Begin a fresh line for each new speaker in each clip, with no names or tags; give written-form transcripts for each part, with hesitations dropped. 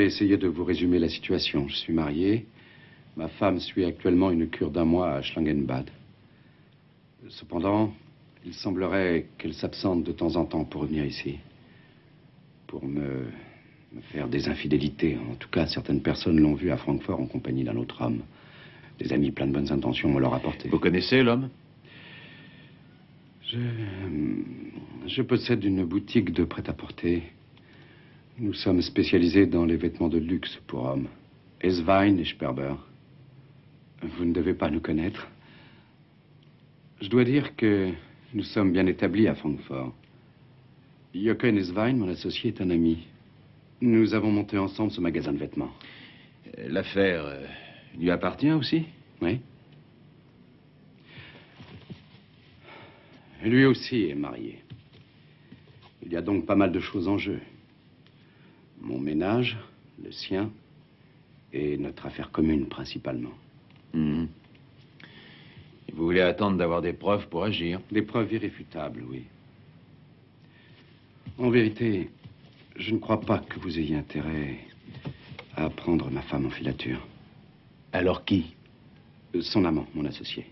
vais essayer de vous résumer la situation. Je suis marié. Ma femme suit actuellement une cure d'1 mois à Schlangenbad. Cependant, il semblerait qu'elle s'absente de temps en temps pour revenir ici. Pour me faire des infidélités. En tout cas, certaines personnes l'ont vue à Francfort en compagnie d'un autre homme. Des amis pleins de bonnes intentions me l'ont rapporté.
Vous connaissez l'homme?
Je possède une boutique de prêt-à-porter. Nous sommes spécialisés dans les vêtements de luxe pour hommes. Eswein et Sperber. Vous ne devez pas nous connaître. Je dois dire que nous sommes bien établis à Francfort. Jochen Eswein, mon associé, est un ami. Nous avons monté ensemble ce magasin de vêtements.
L'affaire lui appartient aussi?
Oui. Lui aussi est marié. Il y a donc pas mal de choses en jeu. Mon ménage, le sien, et notre affaire commune principalement.
Et vous voulez attendre d'avoir des preuves pour agir?
Des preuves irréfutables, oui. En vérité, je ne crois pas que vous ayez intérêt à prendre ma femme en filature.
Alors qui?
Son amant, mon associé.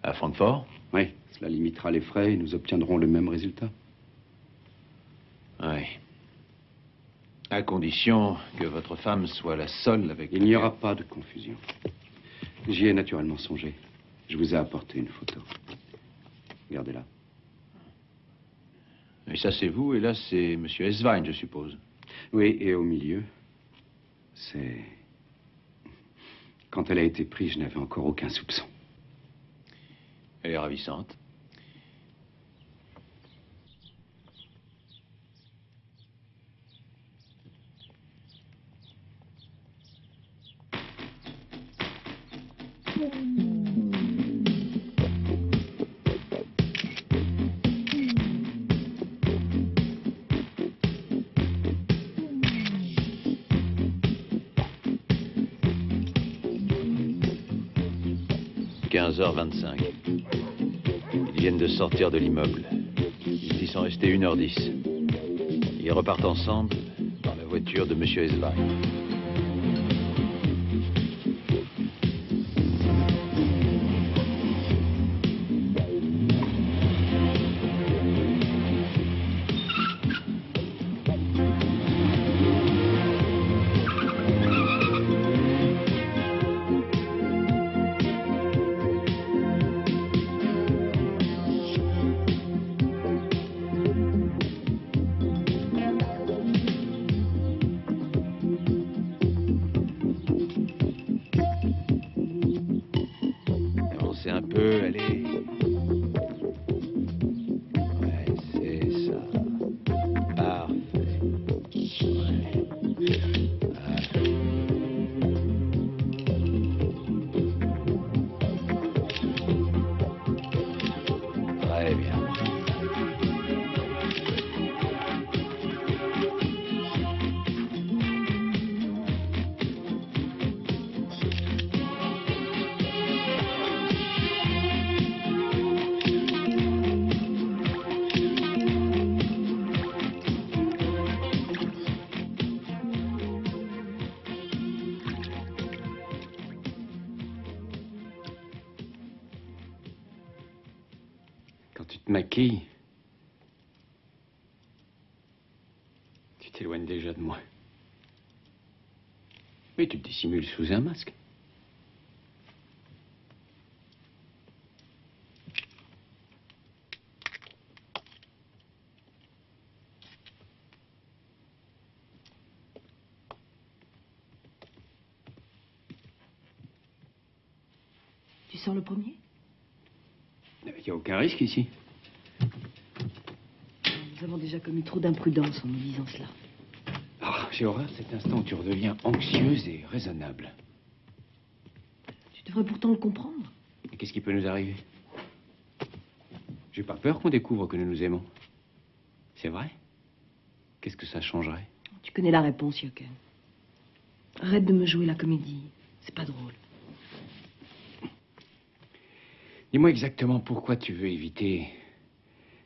À Francfort?
Oui, cela limitera les frais et nous obtiendrons le même résultat.
Oui. À condition que votre femme soit la seule avec...
Il n'y aura pas de confusion. J'y ai naturellement songé. Je vous ai apporté une photo. Regardez-la.
Et ça, c'est vous, et là, c'est Monsieur Eswein, je suppose.
Oui, et au milieu, c'est... Quand elle a été prise, je n'avais encore aucun soupçon.
Elle est ravissante. « 15h25. Ils viennent de sortir de l'immeuble. Ils y sont restés 1h10. Ils repartent ensemble dans la voiture de Monsieur Eswein. Avancez un peu, allez. Ouais, c'est ça. Parfait. Très bien.
Quand tu te maquilles, tu t'éloignes déjà de moi. Oui, tu te dissimules sous un masque.
Tu sors le premier?
Il n'y a aucun risque ici.
Nous avons déjà commis trop d'imprudence en nous disant cela.
Ah, j'ai horreur de cet instant où tu redeviens anxieuse et raisonnable.
Tu devrais pourtant le comprendre.
Et qu'est-ce qui peut nous arriver? J'ai pas peur qu'on découvre que nous nous aimons. C'est vrai? Qu'est-ce que ça changerait?
Tu connais la réponse, Jochen. Arrête de me jouer la comédie. C'est pas drôle.
Dis-moi exactement pourquoi tu veux éviter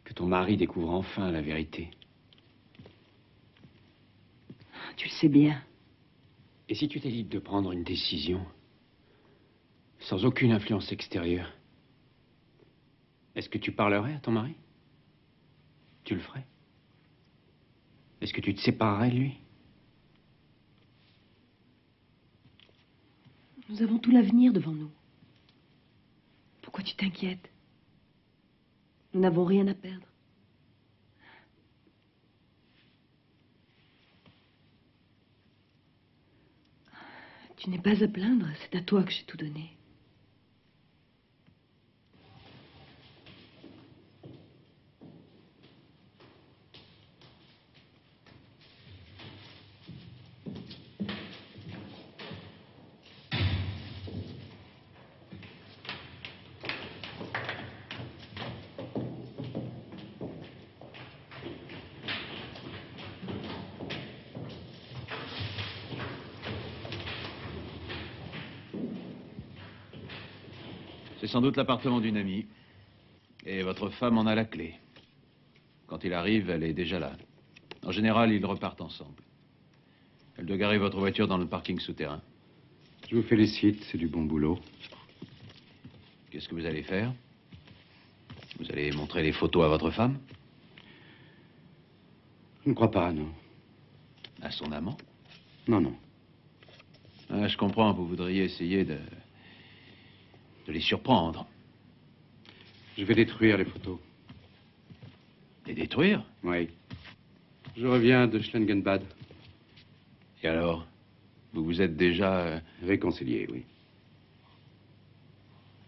que ton mari découvre enfin la vérité.
Tu le sais bien.
Et si tu étais libre de prendre une décision, sans aucune influence extérieure, est-ce que tu parlerais à ton mari? Tu le ferais? Est-ce que tu te séparerais de lui?
Nous avons tout l'avenir devant nous. Pourquoi tu t'inquiètes? Nous n'avons rien à perdre. Tu n'es pas à plaindre, c'est à toi que j'ai tout donné.
C'est sans doute l'appartement d'une amie. Et votre femme en a la clé. Quand il arrive, elle est déjà là. En général, ils repartent ensemble. Elle doit garer votre voiture dans le parking souterrain.
Je vous félicite, c'est du bon boulot.
Qu'est-ce que vous allez faire? Vous allez montrer les photos à votre femme?
Je ne crois pas, non.
À son amant?
Non, non.
Ah, je comprends, vous voudriez essayer de les surprendre.
Je vais détruire les photos.
Les détruire?
Oui. Je reviens de Schlangenbad.
Et alors? Vous vous êtes déjà...
Réconcilié, oui.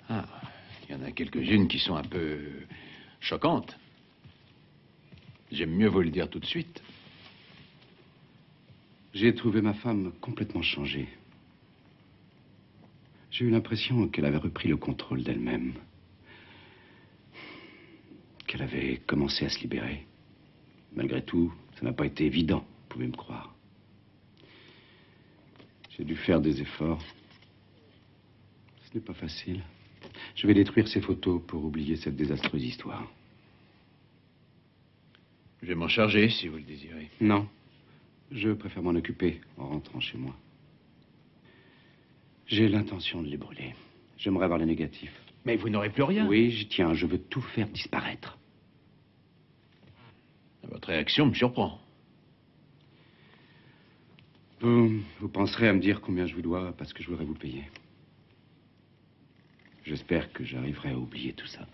Ah, il y en a quelques-unes qui sont un peu choquantes. J'aime mieux vous le dire tout de suite.
J'ai trouvé ma femme complètement changée. J'ai eu l'impression qu'elle avait repris le contrôle d'elle-même. Qu'elle avait commencé à se libérer. Malgré tout, ça n'a pas été évident, vous pouvez me croire. J'ai dû faire des efforts. Ce n'est pas facile. Je vais détruire ces photos pour oublier cette désastreuse histoire.
Je vais m'en charger, si vous le désirez.
Non. Je préfère m'en occuper en rentrant chez moi. J'ai l'intention de les brûler. J'aimerais voir les négatifs.
Mais vous n'aurez plus rien.
Oui, j'y tiens. Je veux tout faire disparaître.
Votre réaction me surprend.
Vous penserez à me dire combien je vous dois parce que je voudrais vous le payer. J'espère que j'arriverai à oublier tout ça.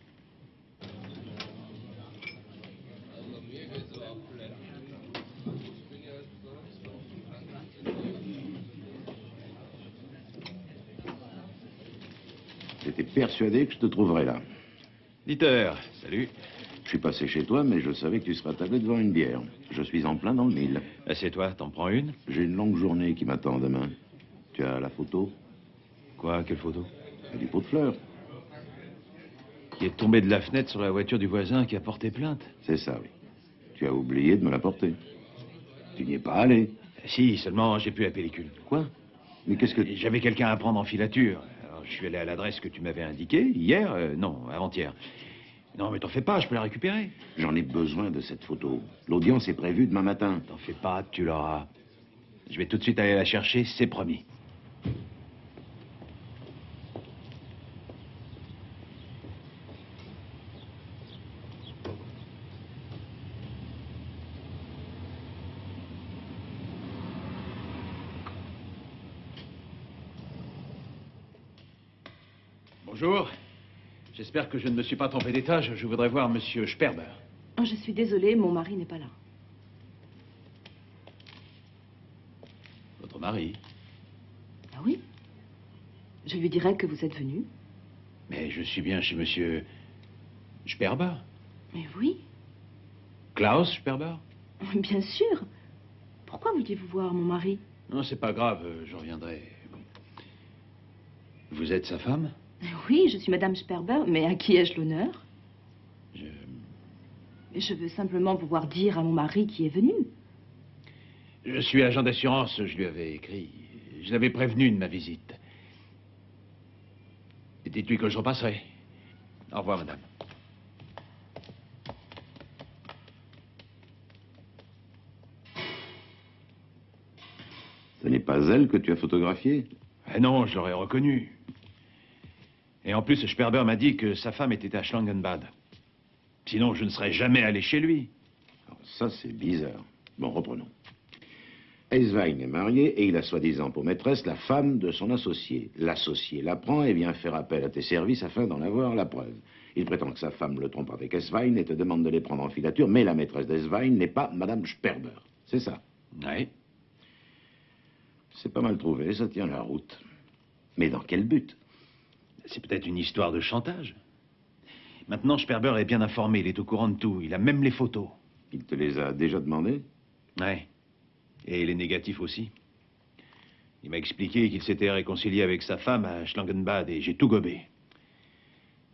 J'étais persuadé que je te trouverais là.
Dieter, salut.
Je suis passé chez toi, mais je savais que tu serais attablé devant une bière. Je suis en plein dans le mille.
Assieds-toi, t'en prends une?
J'ai une longue journée qui m'attend demain. Tu as la photo?
Quoi, quelle photo?
Du pot de fleurs.
Qui est tombé de la fenêtre sur la voiture du voisin qui a porté plainte.
C'est ça, oui. Tu as oublié de me la porter. Tu n'y es pas allé.
Si, seulement j'ai plus la pellicule.
Quoi? Mais qu'est-ce que...
J'avais quelqu'un à prendre en filature. Alors, je suis allé à l'adresse que tu m'avais indiquée, hier, non, avant-hier. Non, mais t'en fais pas, je peux la récupérer.
J'en ai besoin de cette photo. L'audience est prévue demain matin.
T'en fais pas, tu l'auras. Je vais tout de suite aller la chercher, c'est promis. Bonjour. J'espère que je ne me suis pas trompé d'étage. Je voudrais voir Monsieur Sperber.
Oh, je suis désolée, mon mari n'est pas là.
Votre mari?
Ah oui? Je lui dirai que vous êtes venu.
Mais je suis bien chez Monsieur Sperber.
Mais oui,
Klaus Sperber?
bien sûr. Pourquoi vouliez-vous voir mon mari?
Non, c'est pas grave, je reviendrai. Vous êtes sa femme?
Oui, je suis Madame Sperber, mais à qui ai-je l'honneur? Je veux simplement pouvoir dire à mon mari qui est venu.
Je suis agent d'assurance, je lui avais écrit. Je l'avais prévenu de ma visite. Et dites-lui que je repasserai. Au revoir, madame.
pas elle que tu as photographiée?
Eh non, je l'aurais reconnue. Et en plus, Sperber m'a dit que sa femme était à Schlangenbad. Sinon, je ne serais jamais allé chez lui.
Alors, ça, c'est bizarre. Bon, reprenons. Eswein est marié et il a soi-disant pour maîtresse la femme de son associé. L'associé l'apprend et vient faire appel à tes services afin d'en avoir la preuve. Il prétend que sa femme le trompe avec Eswein et te demande de les prendre en filature, mais la maîtresse d'Eswein n'est pas Madame Sperber. C'est ça?
Oui.
C'est pas mal trouvé, ça tient la route. Mais dans quel but?
C'est peut-être une histoire de chantage. Maintenant, Sperber est bien informé, il est au courant de tout. Il a même les photos.
Il te les a déjà demandées?
Ouais. Et les négatifs aussi. Il m'a expliqué qu'il s'était réconcilié avec sa femme à Schlangenbad et j'ai tout gobé.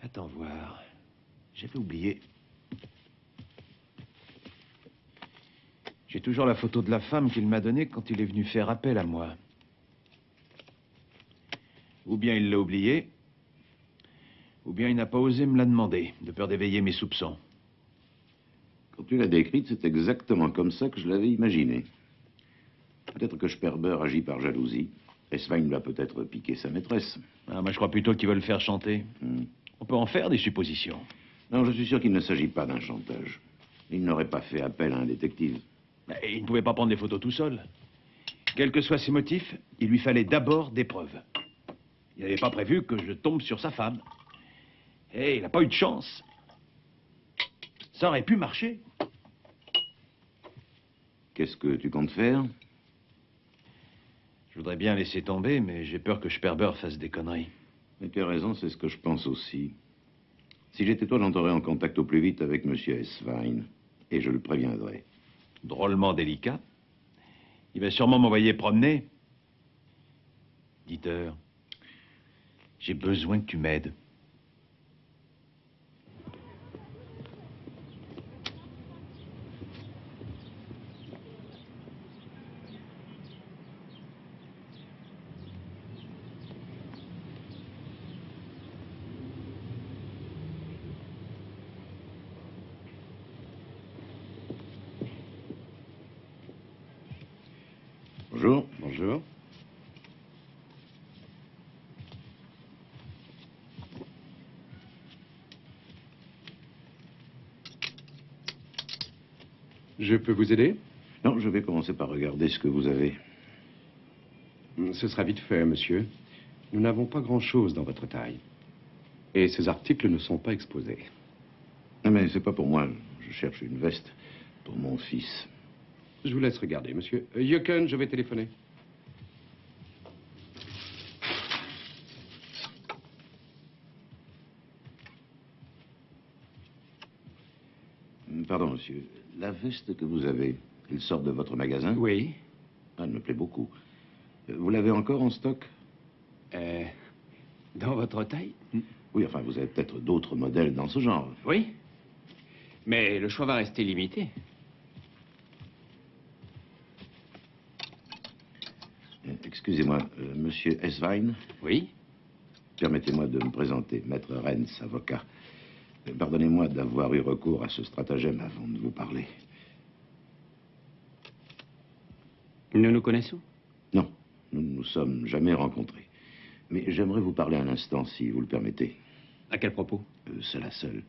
Attends voir. J'avais oublié. J'ai toujours la photo de la femme qu'il m'a donnée quand il est venu faire appel à moi. Ou bien il l'a oublié, ou bien il n'a pas osé me la demander, de peur d'éveiller mes soupçons.
Quand tu l'as décrite, c'est exactement comme ça que je l'avais imaginé. Peut-être que Sperber agit par jalousie. Eswein va peut-être piquer sa maîtresse.
Ah, moi, je crois plutôt qu'ils veulent le faire chanter. On peut en faire des suppositions.
Non, je suis sûr qu'il ne s'agit pas d'un chantage. Il n'aurait pas fait appel à un détective.
Mais il ne pouvait pas prendre des photos tout seul. Quels que soient ses motifs, il lui fallait d'abord des preuves. Il n'avait pas prévu que je tombe sur sa femme. Et il n'a pas eu de chance. Ça aurait pu marcher.
Qu'est-ce que tu comptes faire?
Je voudrais bien laisser tomber, mais j'ai peur que Sperber fasse des conneries.
Mais tu as raison, c'est ce que je pense aussi. Si j'étais toi, j'entrerais en contact au plus vite avec M. Eswein. Et je le préviendrai.
Drôlement délicat. Il va sûrement m'envoyer promener. Dieter, j'ai besoin que tu m'aides.
Bonjour.
Bonjour. Je peux vous aider?
Non, je vais commencer par regarder ce que vous avez.
Ce sera vite fait, monsieur. Nous n'avons pas grand-chose dans votre taille. Et ces articles ne sont pas exposés.
Non, mais c'est pas pour moi. Je cherche une veste pour mon fils.
Je vous laisse regarder, monsieur. Jöken, je vais téléphoner.
Pardon, monsieur. La veste que vous avez, elle sort de votre magasin?
Oui.
Ah, elle me plaît beaucoup. Vous l'avez encore en stock?
Dans votre taille?
Oui, enfin, vous avez peut-être d'autres modèles dans ce genre.
Oui. Mais le choix va rester limité.
Excusez-moi, monsieur Eswein,
Oui.
permettez-moi de me présenter, maître Rennes, avocat. Pardonnez-moi d'avoir eu recours à ce stratagème avant de vous parler.
Nous nous connaissons?
Non, nous ne nous sommes jamais rencontrés. Mais j'aimerais vous parler un instant, si vous le permettez.
À quel propos?
C'est la seule.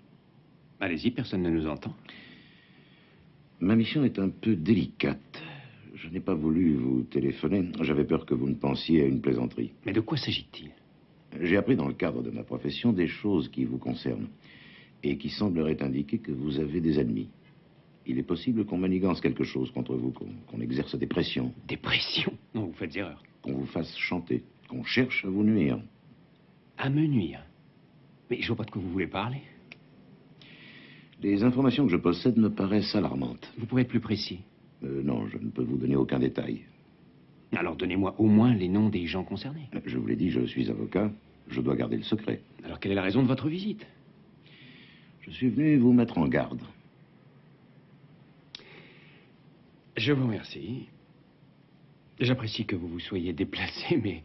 Allez-y, personne ne nous entend.
Ma mission est un peu délicate. Je n'ai pas voulu vous téléphoner. J'avais peur que vous ne pensiez à une plaisanterie.
Mais de quoi s'agit-il?
J'ai appris dans le cadre de ma profession des choses qui vous concernent et qui sembleraient indiquer que vous avez des ennemis. Il est possible qu'on manigance quelque chose contre vous, qu'on exerce des pressions,
Des pressions? Non, vous faites erreur.
qu'on vous fasse chanter, qu'on cherche à vous nuire.
À me nuire? Mais je vois pas de quoi vous voulez parler.
Les informations que je possède me paraissent alarmantes.
Vous pouvez être plus précis.
Non, je ne peux vous donner aucun détail.
Alors donnez-moi au moins les noms des gens concernés.
Je vous l'ai dit, je suis avocat. Je dois garder le secret.
Alors quelle est la raison de votre visite?
Je suis venu vous mettre en garde.
Je vous remercie. J'apprécie que vous vous soyez déplacé, mais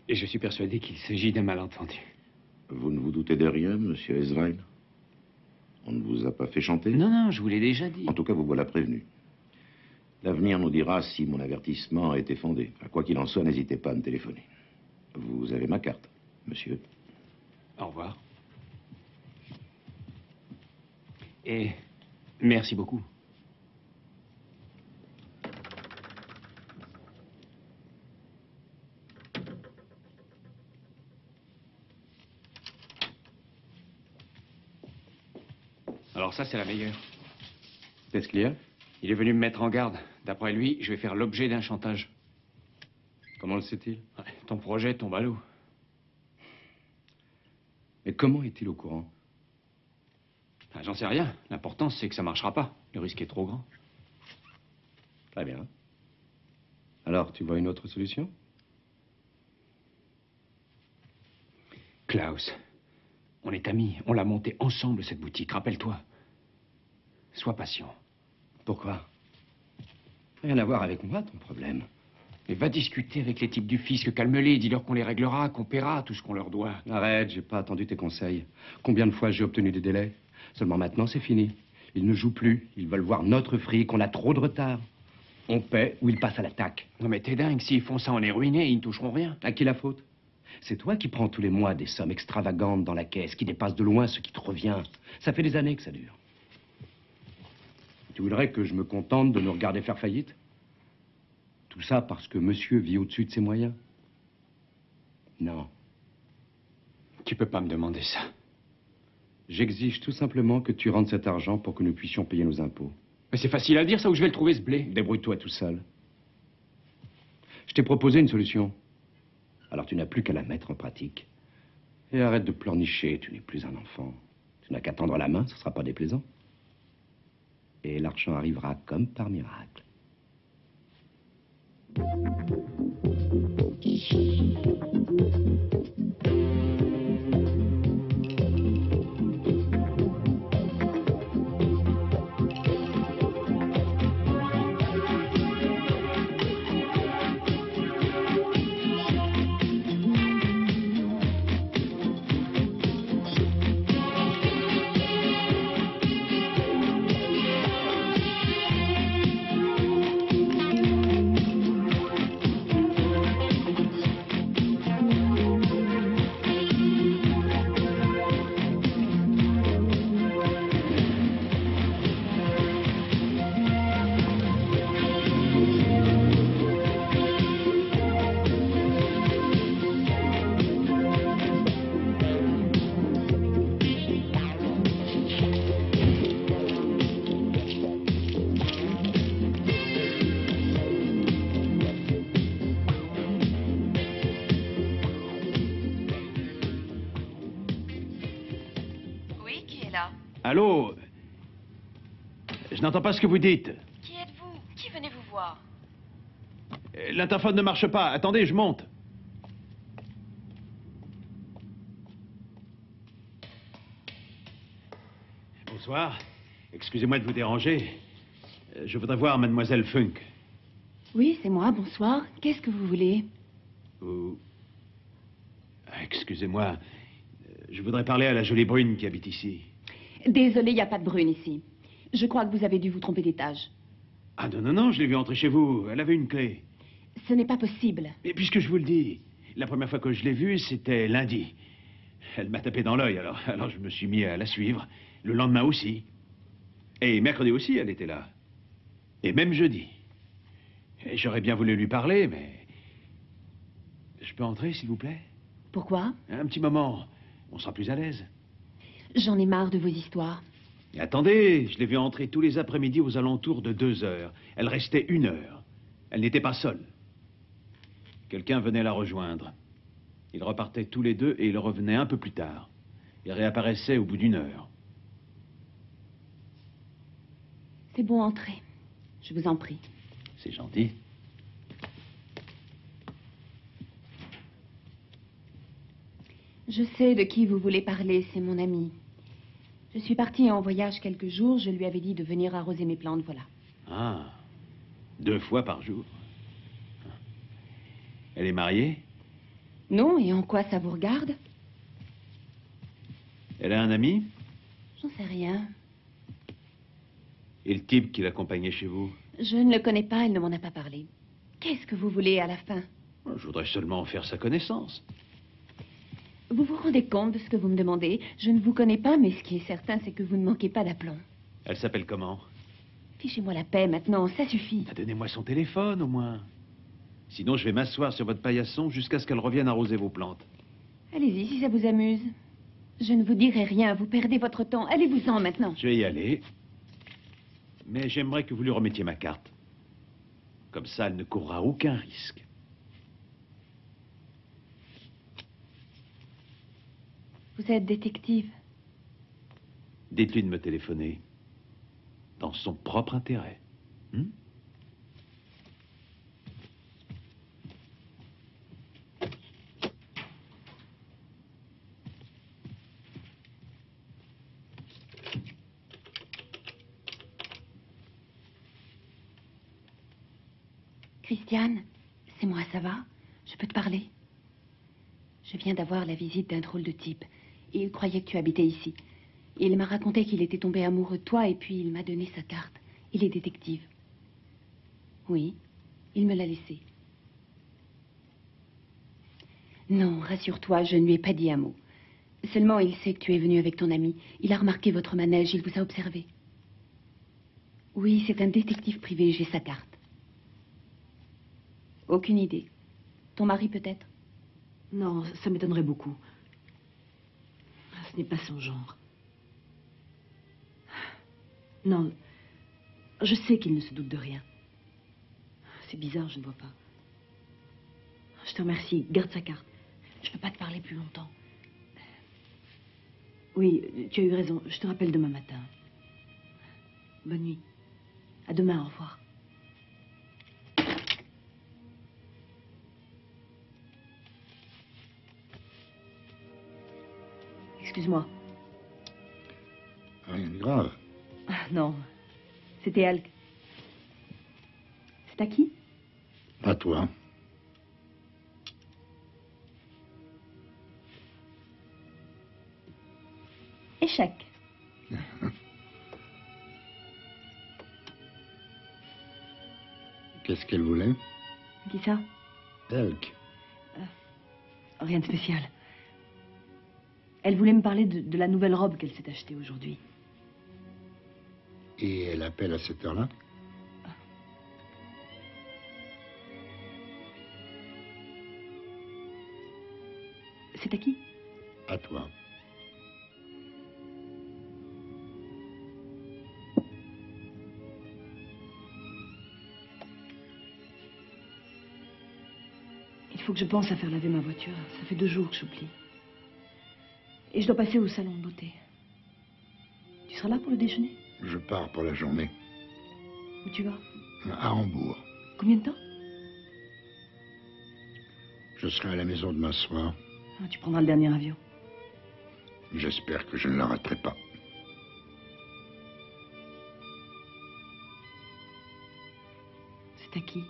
je suis persuadé qu'il s'agit d'un malentendu.
Vous ne vous doutez de rien, monsieur Eswein? On ne vous a pas fait chanter?
Non, non, je vous l'ai déjà dit.
En tout cas, vous voilà prévenu. L'avenir nous dira si mon avertissement a été fondé. Quoi qu'il en soit, n'hésitez pas à me téléphoner. Vous avez ma carte, monsieur.
Au revoir. Et merci beaucoup. Alors ça, c'est la meilleure.
Qu'est-ce qu'il y a?
Il est venu me mettre en garde. D'après lui, je vais faire l'objet d'un chantage.
Comment le sait-il?
Ouais, ton projet tombe à l'eau.
Mais comment est-il au courant?
Ah, j'en sais rien. L'important, c'est que ça marchera pas. Le risque est trop grand.
Très bien. Alors, tu vois une autre solution?
Klaus, on est amis. On l'a montée ensemble, cette boutique. Rappelle-toi. Sois patient.
Pourquoi? Rien à voir avec moi, ton problème.
Mais va discuter avec les types du fisc, calme-les, dis-leur qu'on les réglera, qu'on paiera tout ce qu'on leur doit.
Arrête, j'ai pas attendu tes conseils. Combien de fois j'ai obtenu des délais? Seulement maintenant, c'est fini. Ils ne jouent plus. Ils veulent voir notre fric. On a trop de retard. On paie ou ils passent à l'attaque.
Non mais t'es dingue, s'ils font ça, on est ruinés, ils ne toucheront rien.
À qui la faute? C'est toi qui prends tous les mois des sommes extravagantes dans la caisse, qui dépassent de loin ce qui te revient. Ça fait des années que ça dure. Tu voudrais que je me contente de nous regarder faire faillite? Tout ça parce que monsieur vit au-dessus de ses moyens? Non.
Tu peux pas me demander ça.
J'exige tout simplement que tu rendes cet argent pour que nous puissions payer nos impôts.
Mais c'est facile à dire, ça, où je vais le trouver, ce blé?
Débrouille-toi tout seul. Je t'ai proposé une solution. Alors tu n'as plus qu'à la mettre en pratique. Et arrête de pleurnicher, tu n'es plus un enfant. Tu n'as qu'à tendre la main, ce ne sera pas déplaisant. Et l'argent arrivera comme par miracle.
Allô? Je n'entends pas ce que vous dites.
Qui êtes-vous? Qui venez vous voir?
L'interphone ne marche pas. Attendez, je monte. Bonsoir. Excusez-moi de vous déranger. Je voudrais voir Mademoiselle Funk.
Oui, c'est moi, bonsoir. Qu'est-ce que vous voulez?
Excusez-moi. Je voudrais parler à la jolie brune qui habite ici.
Désolée, il n'y a pas de brune ici. Je crois que vous avez dû vous tromper d'étage.
Ah non, non, non, je l'ai vue entrer chez vous. Elle avait une clé.
Ce n'est pas possible.
Et puisque je vous le dis, la première fois que je l'ai vue, c'était lundi. Elle m'a tapé dans l'œil, alors je me suis mis à la suivre. Le lendemain aussi. Et mercredi aussi, elle était là. Et même jeudi. Et j'aurais bien voulu lui parler, mais... Je peux entrer, s'il vous plaît?
Pourquoi?
Un petit moment. On sera plus à l'aise.
J'en ai marre de vos histoires.
Et attendez, je l'ai vue entrer tous les après-midi aux alentours de 2 heures. Elle restait 1 heure. Elle n'était pas seule. Quelqu'un venait la rejoindre. Ils repartaient tous les deux et ils revenaient un peu plus tard. Ils réapparaissaient au bout d'1 heure.
C'est bon, entrez. Je vous en prie.
C'est gentil.
Je sais de qui vous voulez parler, c'est mon ami. Je suis partie en voyage quelques jours, je lui avais dit de venir arroser mes plantes, voilà.
Ah, 2 fois par jour. Elle est mariée?
Non, et en quoi ça vous regarde?
Elle a un ami?
J'en sais rien.
Et le type qui l'accompagnait chez vous?
Je ne le connais pas, elle ne m'en a pas parlé. Qu'est-ce que vous voulez à la fin?
Je voudrais seulement faire sa connaissance.
Vous vous rendez compte de ce que vous me demandez? Je ne vous connais pas, mais ce qui est certain, c'est que vous ne manquez pas d'aplomb.
Elle s'appelle comment?
Fichez-moi la paix maintenant, ça suffit.
Donnez-moi son téléphone, au moins. Sinon, je vais m'asseoir sur votre paillasson jusqu'à ce qu'elle revienne arroser vos plantes.
Allez-y, si ça vous amuse. Je ne vous dirai rien, vous perdez votre temps. Allez-vous-en maintenant.
Je vais y aller. Mais j'aimerais que vous lui remettiez ma carte. Comme ça, elle ne courra aucun risque.
Vous êtes détective.
Dites-lui de me téléphoner. Dans son propre intérêt.
Christiane, c'est moi, ça va? Je peux te parler? Je viens d'avoir la visite d'un drôle de type. Il croyait que tu habitais ici. Il m'a raconté qu'il était tombé amoureux de toi et puis il m'a donné sa carte. Il est détective. Oui, il me l'a laissée. Non, rassure-toi, je ne lui ai pas dit un mot. Seulement, il sait que tu es venu avec ton ami. Il a remarqué votre manège, il vous a observé. Oui, c'est un détective privé, j'ai sa carte. Aucune idée. Ton mari, peut-être?
Non, ça m'étonnerait beaucoup. Ce n'est pas son genre. Non, je sais qu'il ne se doute de rien. C'est bizarre, je ne vois pas. Je te remercie, garde sa carte. Je ne peux pas te parler plus longtemps. Oui, tu as eu raison, je te rappelle demain matin. Bonne nuit. À demain, au revoir. Excuse-moi.
Rien de grave.
Ah, non, c'était Alk. C'est à qui?
À toi.
Échec.
Qu'est-ce qu'elle voulait?
Qui ça?
Elk.
Rien de spécial. Elle voulait me parler de la nouvelle robe qu'elle s'est achetée aujourd'hui.
Et elle appelle à cette heure-là?
C'est à qui?
À toi.
Il faut que je pense à faire laver ma voiture. Ça fait 2 jours que j'oublie. Et je dois passer au salon de beauté. Tu seras là pour le déjeuner?
Je pars pour la journée.
Où tu vas?
À Hambourg.
Combien de temps?
Je serai à la maison demain soir.
Ah, tu prendras le dernier avion.
J'espère que je ne la raterai pas.
C'est à qui?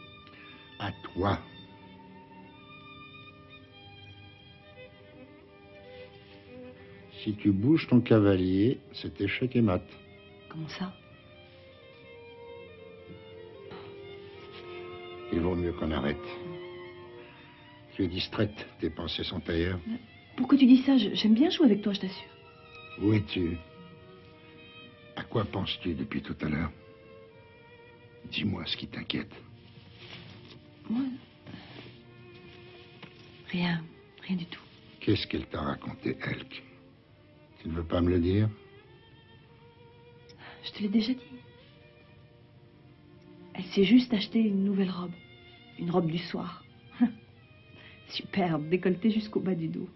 À toi. Si tu bouges ton cavalier, c'est échec et mat.
Comment ça?
Il vaut mieux qu'on arrête. Tu es distraite, tes pensées sont ailleurs.
Pourquoi tu dis ça? J'aime bien jouer avec toi, je t'assure.
Où es-tu? À quoi penses-tu depuis tout à l'heure? Dis-moi ce qui t'inquiète.
Moi? Rien. Rien du tout.
Qu'est-ce qu'elle t'a raconté, Elk? Tu ne veux pas me le dire?
Je te l'ai déjà dit. Elle s'est juste acheté une nouvelle robe. Une robe du soir. Superbe, décolletée jusqu'au bas du dos.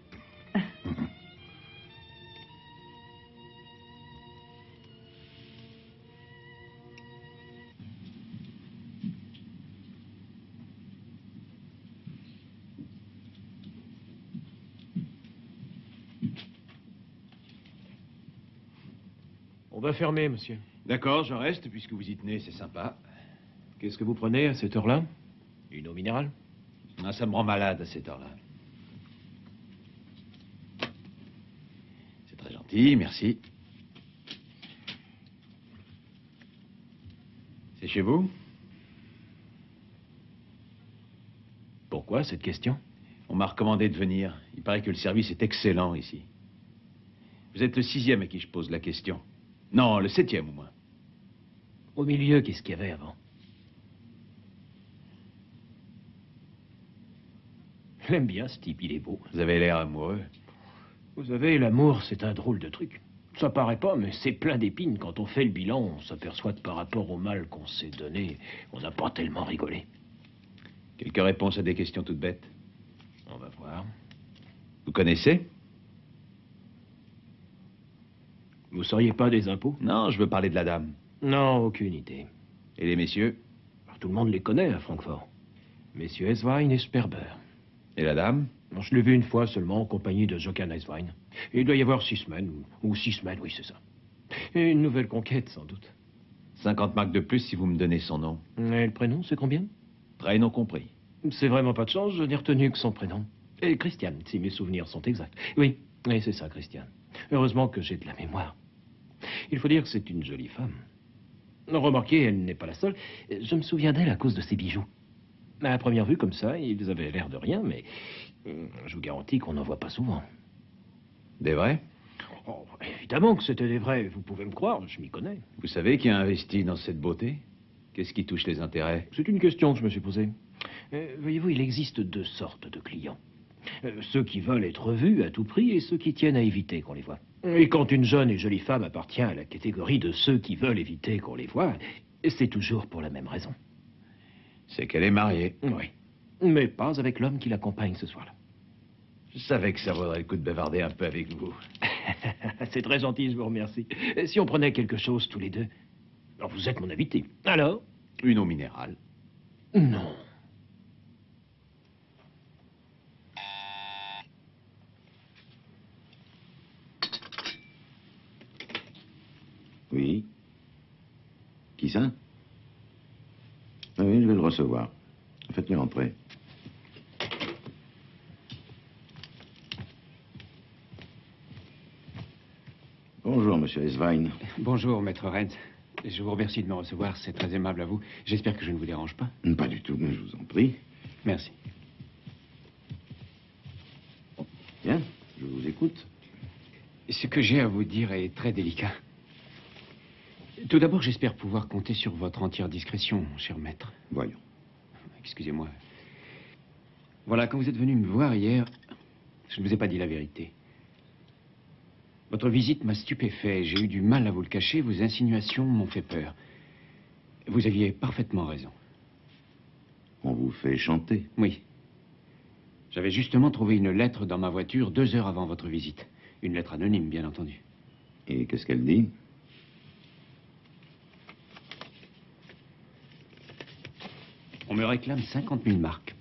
On va fermer, monsieur.
D'accord, je reste puisque vous y tenez, c'est sympa.
Qu'est-ce que vous prenez à cette heure-là? Une eau minérale?
Ah, ça me rend malade à cette heure-là. C'est très gentil, merci. C'est chez vous?
Pourquoi cette question?
On m'a recommandé de venir. Il paraît que le service est excellent ici. Vous êtes le 6e à qui je pose la question. Non, le 7e au moins.
Au milieu, qu'est-ce qu'il y avait avant? Je l'aime bien, ce type, il est beau.
Vous avez l'air amoureux.
Vous savez, l'amour, c'est un drôle de truc. Ça paraît pas, mais c'est plein d'épines. Quand on fait le bilan, on s'aperçoit que par rapport au mal qu'on s'est donné, on n'a pas tellement rigolé.
Quelques réponses à des questions toutes bêtes.
On va voir.
Vous connaissez?
Vous seriez pas des impôts?
Non, je veux parler de la dame.
Non, aucune idée.
Et les messieurs?
Alors, tout le monde les connaît à Francfort. Messieurs Eswein et Sperber.
Et la dame?
Non, je l'ai vu une fois seulement en compagnie de Jochen Eswein. Il doit y avoir 6 semaines, ou 6 semaines, oui, c'est ça. Et une nouvelle conquête, sans doute.
50 marks de plus si vous me donnez son nom.
Et le prénom, c'est combien?
Prénom compris.
C'est vraiment pas de chance, je n'ai retenu que son prénom. Et Christian, si mes souvenirs sont exacts. Oui, c'est ça, Christian. Heureusement que j'ai de la mémoire. Il faut dire que c'est une jolie femme. Remarquez, elle n'est pas la seule. Je me souviens d'elle à cause de ses bijoux. À première vue, comme ça, ils avaient l'air de rien, mais je vous garantis qu'on n'en voit pas souvent.
Des vrais?
Oh, évidemment que c'était des vrais, vous pouvez me croire, je m'y connais.
Vous savez qui a investi dans cette beauté? Qu'est-ce qui touche les intérêts?
C'est une question que je me suis posée. Voyez-vous, il existe 2 sortes de clients. Ceux qui veulent être vus à tout prix et ceux qui tiennent à éviter qu'on les voie. Et quand une jeune et jolie femme appartient à la catégorie de ceux qui veulent éviter qu'on les voie, c'est toujours pour la même raison.
C'est qu'elle est mariée.
Oui, mais pas avec l'homme qui l'accompagne ce soir-là.
Je savais que ça vaudrait le coup de bavarder un peu avec vous.
C'est très gentil, je vous remercie. Si on prenait quelque chose tous les deux... Alors, vous êtes mon invité. Alors?
Une eau minérale.
Non.
Oui. Qui ça? Ah oui, je vais le recevoir. Faites-le entrer. Bonjour, monsieur Eswein.
Bonjour, maître Renz. Je vous remercie de me recevoir, c'est très aimable à vous. J'espère que je ne vous dérange pas.
Pas du tout, mais je vous en prie.
Merci.
Bien, je vous écoute.
Ce que j'ai à vous dire est très délicat. Tout d'abord, j'espère pouvoir compter sur votre entière discrétion, cher maître.
Voyons.
Excusez-moi. Voilà, quand vous êtes venu me voir hier, je ne vous ai pas dit la vérité. Votre visite m'a stupéfait. J'ai eu du mal à vous le cacher. Vos insinuations m'ont fait peur. Vous aviez parfaitement raison.
On vous fait chanter.
Oui. J'avais justement trouvé une lettre dans ma voiture 2 heures avant votre visite. Une lettre anonyme, bien entendu.
Et qu'est-ce qu'elle dit?
On me réclame 50 000 marks.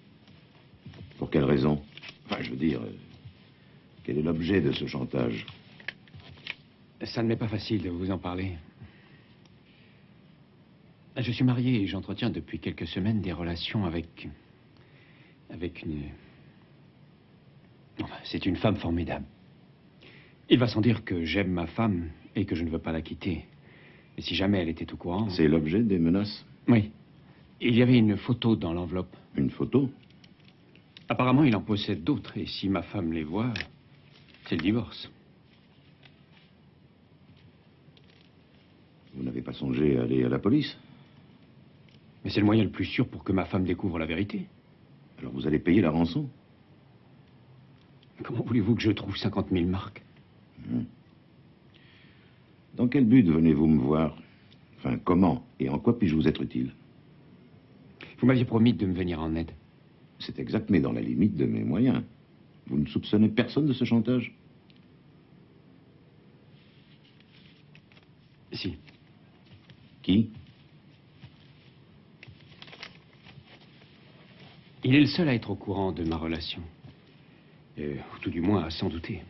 Pour quelle raison? Enfin, je veux dire, quel est l'objet de ce chantage?
Ça ne m'est pas facile de vous en parler. Je suis marié et j'entretiens depuis quelques semaines des relations avec une... Enfin, c'est une femme formidable. Il va sans dire que j'aime ma femme et que je ne veux pas la quitter. Et si jamais elle était au courant...
C'est l'objet des menaces?
Oui. Il y avait une photo dans l'enveloppe.
Une photo?
Apparemment, il en possède d'autres. Et si ma femme les voit, c'est le divorce.
Vous n'avez pas songé à aller à la police?
Mais c'est le moyen le plus sûr pour que ma femme découvre la vérité.
Alors vous allez payer la rançon?
Comment voulez-vous que je trouve 50 000 marks?
Dans quel but venez-vous me voir? Enfin, comment et en quoi puis-je vous être utile?
Vous m'aviez promis de me venir en aide.
C'est exact, mais dans la limite de mes moyens. Vous ne soupçonnez personne de ce chantage?
Si.
Qui?
Il est le seul à être au courant de ma relation. Ou tout du moins à s'en douter.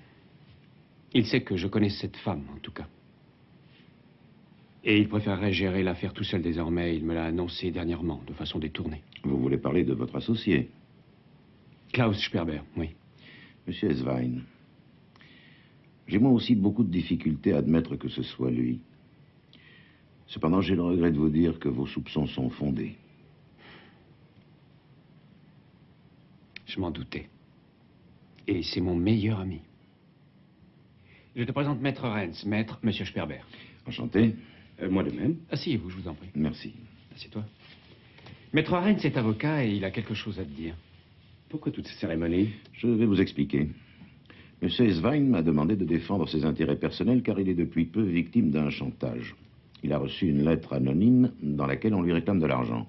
Il sait que je connais cette femme, en tout cas. Et il préférerait gérer l'affaire tout seul désormais. Il me l'a annoncé dernièrement, de façon détournée.
Vous voulez parler de votre associé?
Klaus Sperber, oui.
Monsieur Eswein, j'ai moi aussi beaucoup de difficultés à admettre que ce soit lui. Cependant, j'ai le regret de vous dire que vos soupçons sont fondés.
Je m'en doutais. Et c'est mon meilleur ami. Je te présente Maître Renz, Maître Monsieur Sperber.
Enchanté.
Moi de même.
Asseyez-vous, je vous en prie.
Merci.
Assieds-toi. Maître Renz est avocat et il a quelque chose à te dire.
Pourquoi toutes ces cérémonies?
Je vais vous expliquer. Monsieur Eswein m'a demandé de défendre ses intérêts personnels car il est depuis peu victime d'un chantage. Il a reçu une lettre anonyme dans laquelle on lui réclame de l'argent.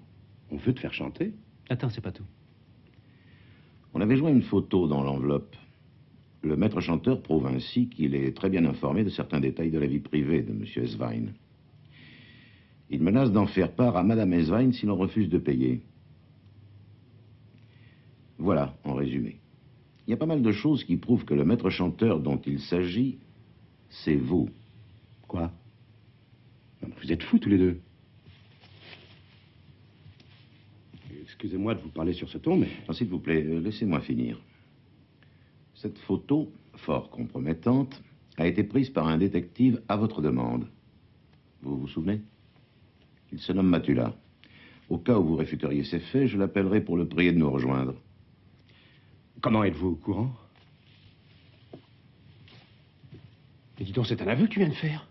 On veut te faire chanter?
Attends, c'est pas tout.
On avait joint une photo dans l'enveloppe. Le maître chanteur prouve ainsi qu'il est très bien informé de certains détails de la vie privée de Monsieur Eswein. Il menace d'en faire part à Madame Eswein si l'on refuse de payer. Voilà, en résumé. Il y a pas mal de choses qui prouvent que le maître chanteur dont il s'agit, c'est vous.
Quoi? Non, vous êtes fous tous les deux. Excusez-moi de vous parler sur ce ton, mais...
Ah, s'il vous plaît, laissez-moi finir. Cette photo, fort compromettante, a été prise par un détective à votre demande. Vous vous souvenez? Il se nomme Matula. Au cas où vous réfuteriez ces faits, je l'appellerai pour le prier de nous rejoindre.
Comment êtes-vous au courant?
Mais dis donc, c'est un aveu que tu viens de faire.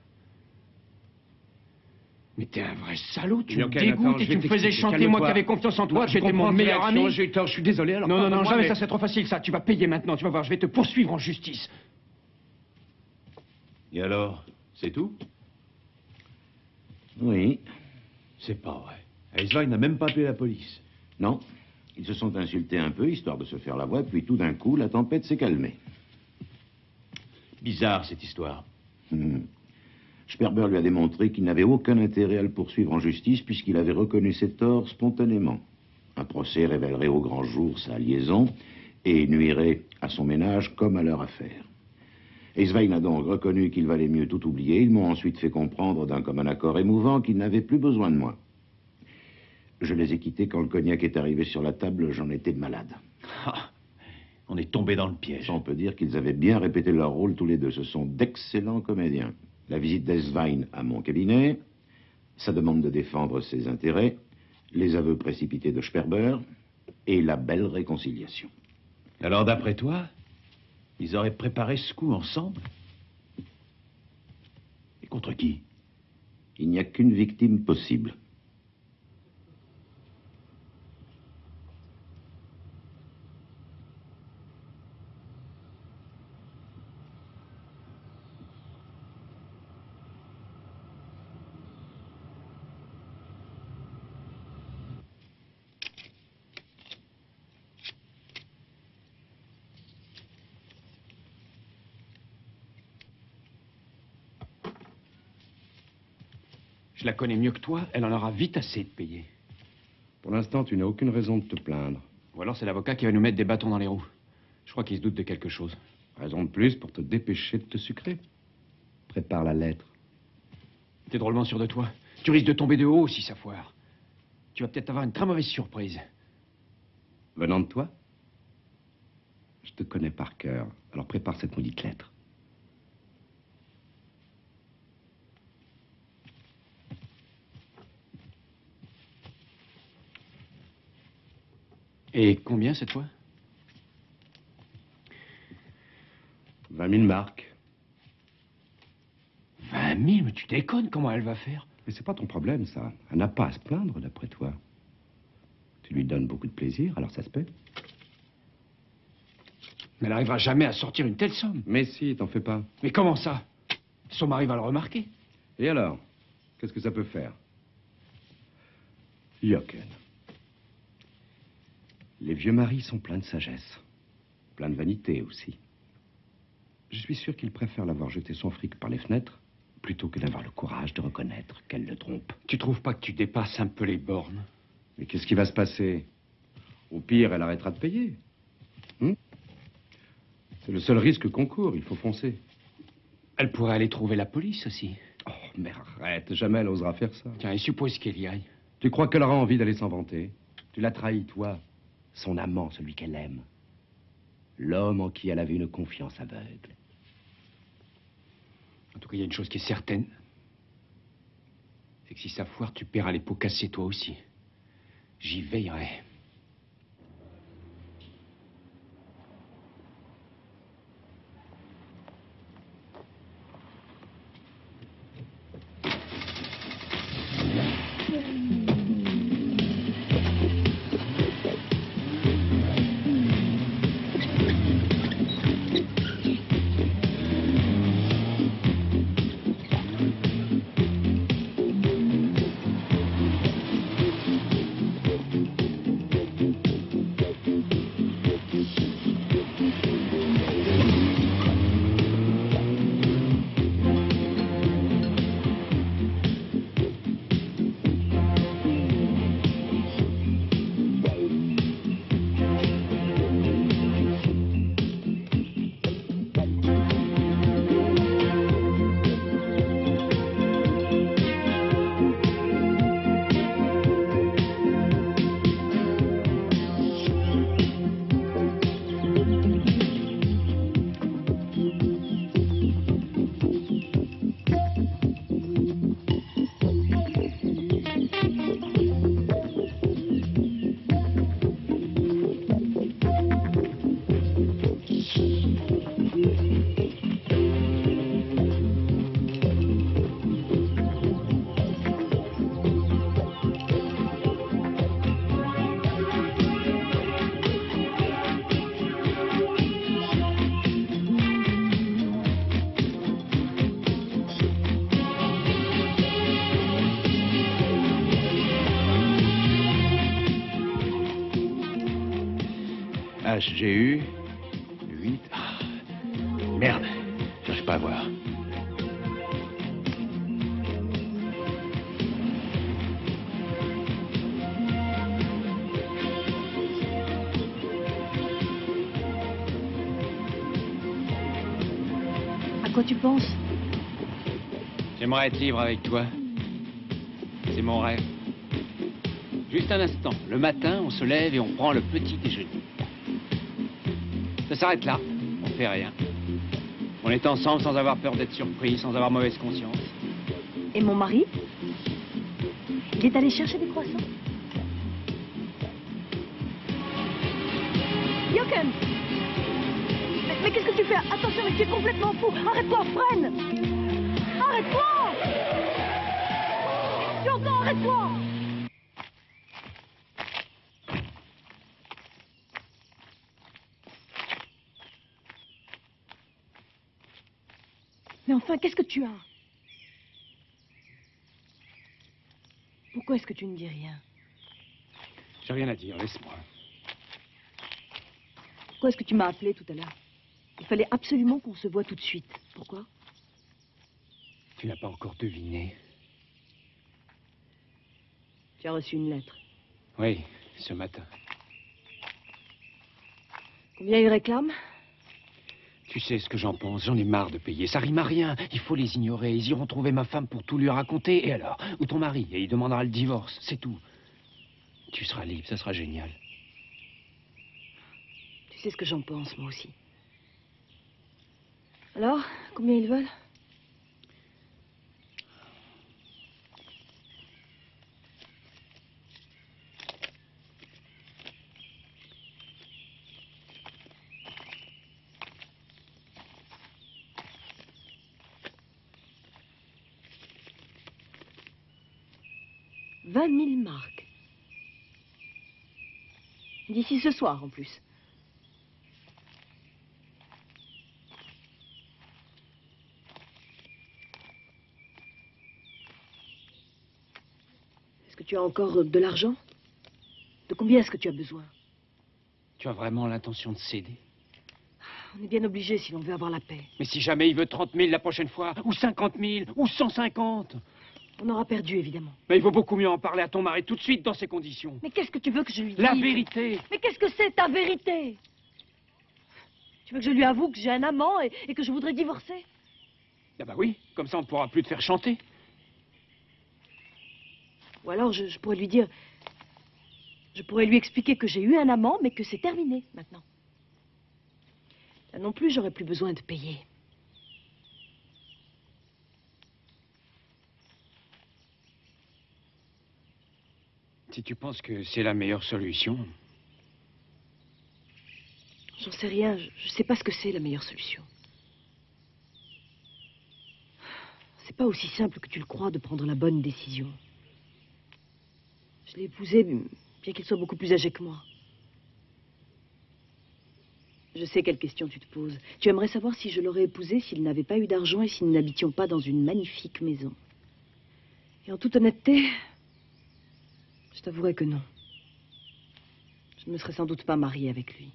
Mais t'es un vrai salaud, tu me dégoûtes et tu me faisais chanter, moi qui avais confiance en toi, tu étais mon meilleur ami.
J'ai eu tort, je suis désolé. Alors
Non,
pardonne-moi,
jamais,
mais-
ça c'est trop facile, ça. Tu vas payer maintenant, tu vas voir, je vais te poursuivre en justice.
Et alors, c'est tout?
Oui.
C'est pas vrai. Eswein n'a même pas appelé la police.
Non. Ils se sont insultés un peu, histoire de se faire la voix, puis tout d'un coup, la tempête s'est calmée.
Bizarre, cette histoire.
Sperber lui a démontré qu'il n'avait aucun intérêt à le poursuivre en justice puisqu'il avait reconnu ses torts spontanément. Un procès révélerait au grand jour sa liaison et nuirait à son ménage comme à leur affaire. Eswein a donc reconnu qu'il valait mieux tout oublier. Ils m'ont ensuite fait comprendre d'un commun accord émouvant qu'ils n'avaient plus besoin de moi. Je les ai quittés quand le cognac est arrivé sur la table, j'en étais malade.
Ah, on est tombé dans le piège.
Ça, on peut dire qu'ils avaient bien répété leur rôle tous les deux. Ce sont d'excellents comédiens. La visite d'Eswein à mon cabinet, sa demande de défendre ses intérêts, les aveux précipités de Sperber et la belle réconciliation.
Alors, d'après toi, ils auraient préparé ce coup ensemble? Et contre qui?
Il n'y a qu'une victime possible.
Je la connais mieux que toi, elle en aura vite assez de payer.
Pour l'instant, tu n'as aucune raison de te plaindre.
Ou alors c'est l'avocat qui va nous mettre des bâtons dans les roues. Je crois qu'il se doute de quelque chose.
Raison de plus pour te dépêcher de te sucrer. Prépare la lettre.
T'es drôlement sûr de toi. Tu risques de tomber de haut si ça foire. Tu vas peut-être avoir une très mauvaise surprise.
Venant de toi? Je te connais par cœur. Alors prépare cette maudite lettre.
Et combien cette fois?
20 000 marks.
20 000? Mais tu déconnes, comment elle va faire?
Mais c'est pas ton problème, ça. Elle n'a pas à se plaindre, d'après toi. Tu lui donnes beaucoup de plaisir, alors ça se paie.
Mais elle n'arrivera jamais à sortir une telle somme.
Mais si, t'en fais pas.
Mais comment ça? Son mari va le remarquer.
Et alors? Qu'est-ce que ça peut faire? Jochen. Les vieux maris sont pleins de sagesse. Pleins de vanité aussi. Je suis sûr qu'il préfère l'avoir jeté son fric par les fenêtres plutôt que d'avoir le courage de reconnaître qu'elle le trompe.
Tu trouves pas que tu dépasses un peu les bornes?
Mais qu'est-ce qui va se passer? Au pire, elle arrêtera de payer. C'est le seul risque qu'on court, il faut foncer.
Elle pourrait aller trouver la police aussi.
Oh, mais arrête, jamais elle osera faire ça.
Tiens, et suppose qu'elle y aille.
Tu crois qu'elle aura envie d'aller s'en vanter? Tu l'as trahi, toi, son amant, celui qu'elle aime. L'homme en qui elle avait une confiance aveugle.
En tout cas, il y a une chose qui est certaine. C'est que si ça foire, tu paieras les pots cassés toi aussi. J'y veillerai.
HGU 8... Ah, merde, j'arrive pas à voir.
À quoi tu penses?
J'aimerais être libre avec toi. C'est mon rêve. Juste un instant. Le matin, on se lève et on prend le petit déjeuner. Ça s'arrête là. On fait rien. On est ensemble sans avoir peur d'être surpris, sans avoir mauvaise conscience.
Et mon mari? Il est allé chercher des croissants? Jochen! Mais qu'est-ce que tu fais? Attention, mais tu es complètement fou! Arrête-toi, freine! Arrête-toi! Tu entends? Arrête-toi! Mais enfin, qu'est-ce que tu as? Pourquoi est-ce que tu ne dis rien?
J'ai rien à dire, laisse-moi.
Pourquoi est-ce que tu m'as appelé tout à l'heure? Il fallait absolument qu'on se voie tout de suite. Pourquoi?
Tu n'as pas encore deviné.
Tu as reçu une lettre.
Oui, ce matin.
Combien ils réclament?
Tu sais ce que j'en pense, j'en ai marre de payer. Ça rime à rien, il faut les ignorer. Ils iront trouver ma femme pour tout lui raconter. Et alors? Ou ton mari, et il demandera le divorce, c'est tout. Tu seras libre, ça sera génial.
Tu sais ce que j'en pense, moi aussi. Alors, combien ils veulent? $20 000. D'ici ce soir, en plus. Est-ce que tu as encore de l'argent? De combien est-ce que tu as besoin?
Tu as vraiment l'intention de céder?
On est bien obligé si l'on veut avoir la paix.
Mais si jamais il veut 30 000 la prochaine fois, ou 50 000, ou 150?
On aura perdu, évidemment.
Mais il vaut beaucoup mieux en parler à ton mari tout de suite dans ces conditions.
Mais qu'est-ce que tu veux que je lui dise?
La vérité!
Mais qu'est-ce que c'est ta vérité? Tu veux que je lui avoue que j'ai un amant et que je voudrais divorcer?
Ah bah oui, comme ça on ne pourra plus te faire chanter.
Ou alors je pourrais lui dire... Je pourrais lui expliquer que j'ai eu un amant, mais que c'est terminé, maintenant. Là non plus, j'aurais plus besoin de payer.
Si tu penses que c'est la meilleure solution...
J'en sais rien, je sais pas ce que c'est la meilleure solution. C'est pas aussi simple que tu le crois de prendre la bonne décision. Je l'ai épousé, bien qu'il soit beaucoup plus âgé que moi. Je sais quelle question tu te poses. Tu aimerais savoir si je l'aurais épousé s'il n'avait pas eu d'argent et si nous n'habitions pas dans une magnifique maison. Et en toute honnêteté, je t'avouerai que non. Je ne me serais sans doute pas mariée avec lui.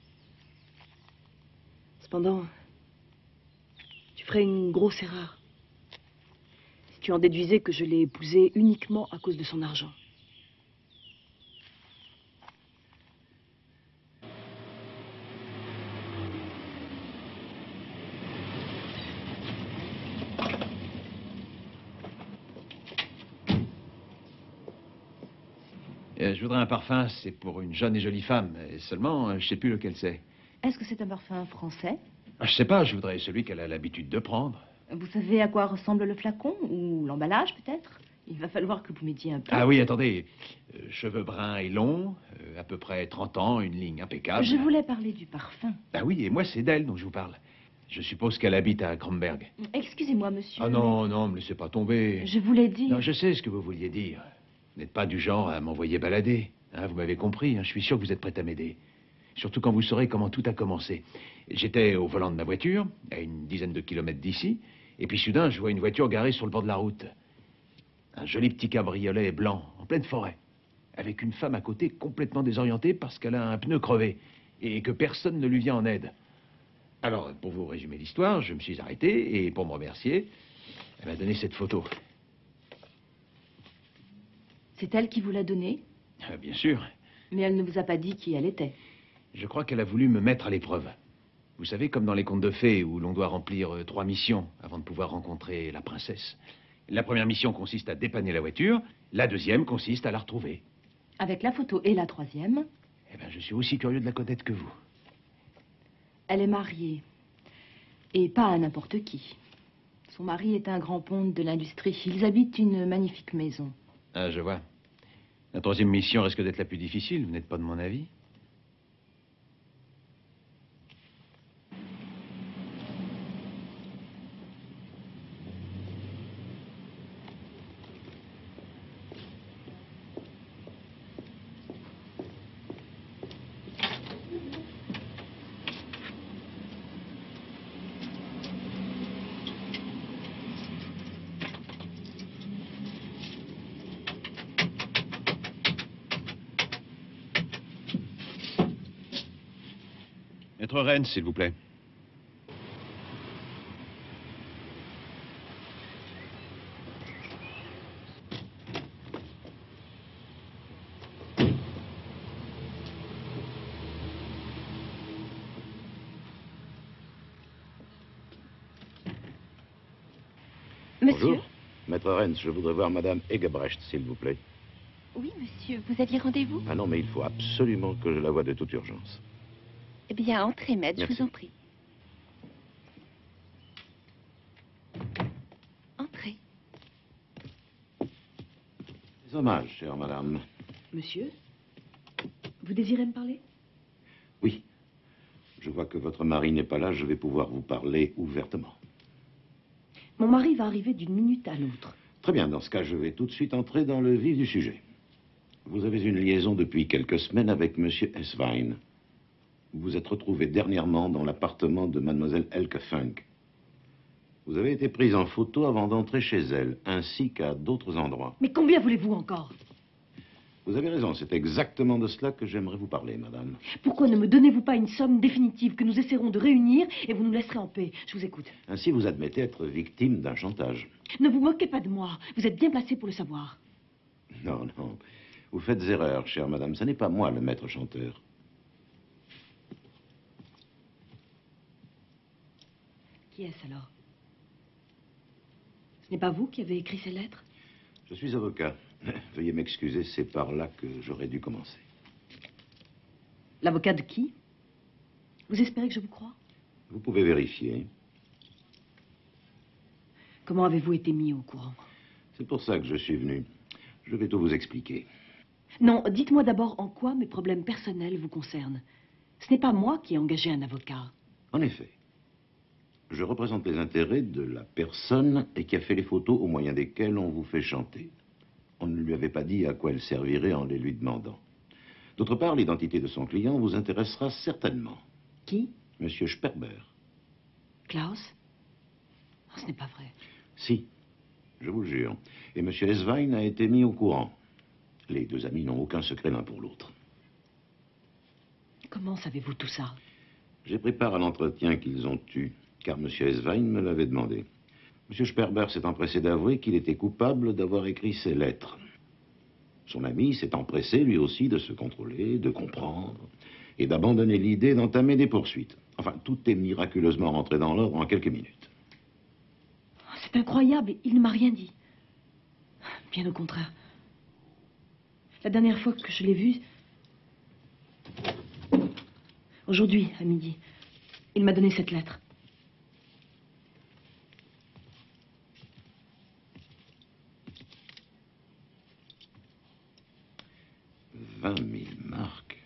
Cependant, tu ferais une grosse erreur si tu en déduisais que je l'ai épousé uniquement à cause de son argent.
Je voudrais un parfum, c'est pour une jeune et jolie femme. Et seulement, je sais plus lequel c'est.
Est-ce que c'est un parfum français?
Je sais pas, je voudrais celui qu'elle a l'habitude de prendre.
Vous savez à quoi ressemble le flacon? Ou l'emballage, peut-être? Il va falloir que vous m'aidiez un peu.
Ah oui, attendez. Cheveux bruns et longs, à peu près 30 ans, une ligne impeccable.
Je voulais parler du parfum.
Ah oui, et moi, c'est d'elle dont je vous parle. Je suppose qu'elle habite à Kronberg.
Excusez-moi, monsieur.
Ah non, non, me laissez pas tomber.
Je voulais dire...
Non, je sais ce que vous vouliez dire. Vous n'êtes pas du genre à m'envoyer balader. Hein, vous m'avez compris, hein, je suis sûr que vous êtes prête à m'aider. Surtout quand vous saurez comment tout a commencé. J'étais au volant de ma voiture, à une dizaine de kilomètres d'ici, et puis soudain, je vois une voiture garée sur le bord de la route. Un joli petit cabriolet blanc, en pleine forêt, avec une femme à côté complètement désorientée parce qu'elle a un pneu crevé.
et que personne ne lui vient en aide. Alors, pour vous résumer l'histoire, je me suis arrêté et pour me remercier, elle m'a donné cette photo.
C'est elle qui vous l'a donnée?
Bien sûr.
Mais elle ne vous a pas dit qui elle était.
Je crois qu'elle a voulu me mettre à l'épreuve. Vous savez, comme dans les contes de fées où l'on doit remplir 3 missions avant de pouvoir rencontrer la princesse. La première mission consiste à dépanner la voiture, la deuxième consiste à la retrouver.
Avec la photo. Et la troisième?
Eh bien, je suis aussi curieux de la connaître que vous.
Elle est mariée. Et pas à n'importe qui. Son mari est un grand ponte de l'industrie. Ils habitent une magnifique maison.
Ah, je vois. La troisième mission risque d'être la plus difficile, vous n'êtes pas de mon avis? Maître Rennes, s'il vous plaît.
Monsieur?
Bonjour. Maître Rennes, je voudrais voir Madame Egebrecht, s'il vous plaît.
Oui, monsieur. Vous aviez rendez-vous?
Ah non, mais il faut absolument que je la voie de toute urgence.
Eh bien, entrez, maître,
Merci.
je vous en prie. Entrez.
Des hommages, chère madame.
Monsieur, vous désirez me parler?
Oui. Je vois que votre mari n'est pas là, je vais pouvoir vous parler ouvertement.
Mon mari va arriver d'une minute à l'autre.
Très bien, dans ce cas, je vais tout de suite entrer dans le vif du sujet. Vous avez une liaison depuis quelques semaines avec Monsieur Eswein. Vous vous êtes retrouvé dernièrement dans l'appartement de Mademoiselle Elke Funk. Vous avez été prise en photo avant d'entrer chez elle, ainsi qu'à d'autres endroits.
Mais combien voulez-vous encore?
Vous avez raison, c'est exactement de cela que j'aimerais vous parler, madame.
Pourquoi ne me donnez-vous pas une somme définitive que nous essaierons de réunir et vous nous laisserez en paix? Je vous écoute.
Ainsi, vous admettez être victime d'un chantage.
Ne vous moquez pas de moi. Vous êtes bien placé pour le savoir.
Non, non. Vous faites erreur, chère madame. Ce n'est pas moi le maître chanteur.
Qui est-ce alors? Ce n'est pas vous qui avez écrit ces lettres?
Je suis avocat. Veuillez m'excuser, c'est par là que j'aurais dû commencer.
L'avocat de qui? Vous espérez que je vous croie?
Vous pouvez vérifier.
Comment avez-vous été mis au courant?
C'est pour ça que je suis venu. Je vais tout vous expliquer.
Non, dites-moi d'abord en quoi mes problèmes personnels vous concernent. Ce n'est pas moi qui ai engagé un avocat.
En effet, je représente les intérêts de la personne et qui a fait les photos au moyen desquelles on vous fait chanter. On ne lui avait pas dit à quoi elles serviraient en les lui demandant. D'autre part, l'identité de son client vous intéressera certainement.
Qui?
Monsieur Sperber.
Klaus? Oh, ce n'est pas vrai.
Si, je vous le jure. Et Monsieur Eswein a été mis au courant. Les deux amis n'ont aucun secret l'un pour l'autre.
Comment savez-vous tout ça?
J'ai pris part à l'entretien qu'ils ont eu, car Monsieur Eswein me l'avait demandé. Monsieur Sperber s'est empressé d'avouer qu'il était coupable d'avoir écrit ces lettres. Son ami s'est empressé, lui aussi, de se contrôler, de comprendre, et d'abandonner l'idée d'entamer des poursuites. Enfin, tout est miraculeusement rentré dans l'ordre en quelques minutes.
C'est incroyable, il ne m'a rien dit. Bien au contraire. La dernière fois que je l'ai vu... Aujourd'hui, à midi, il m'a donné cette lettre.
20 000 marks.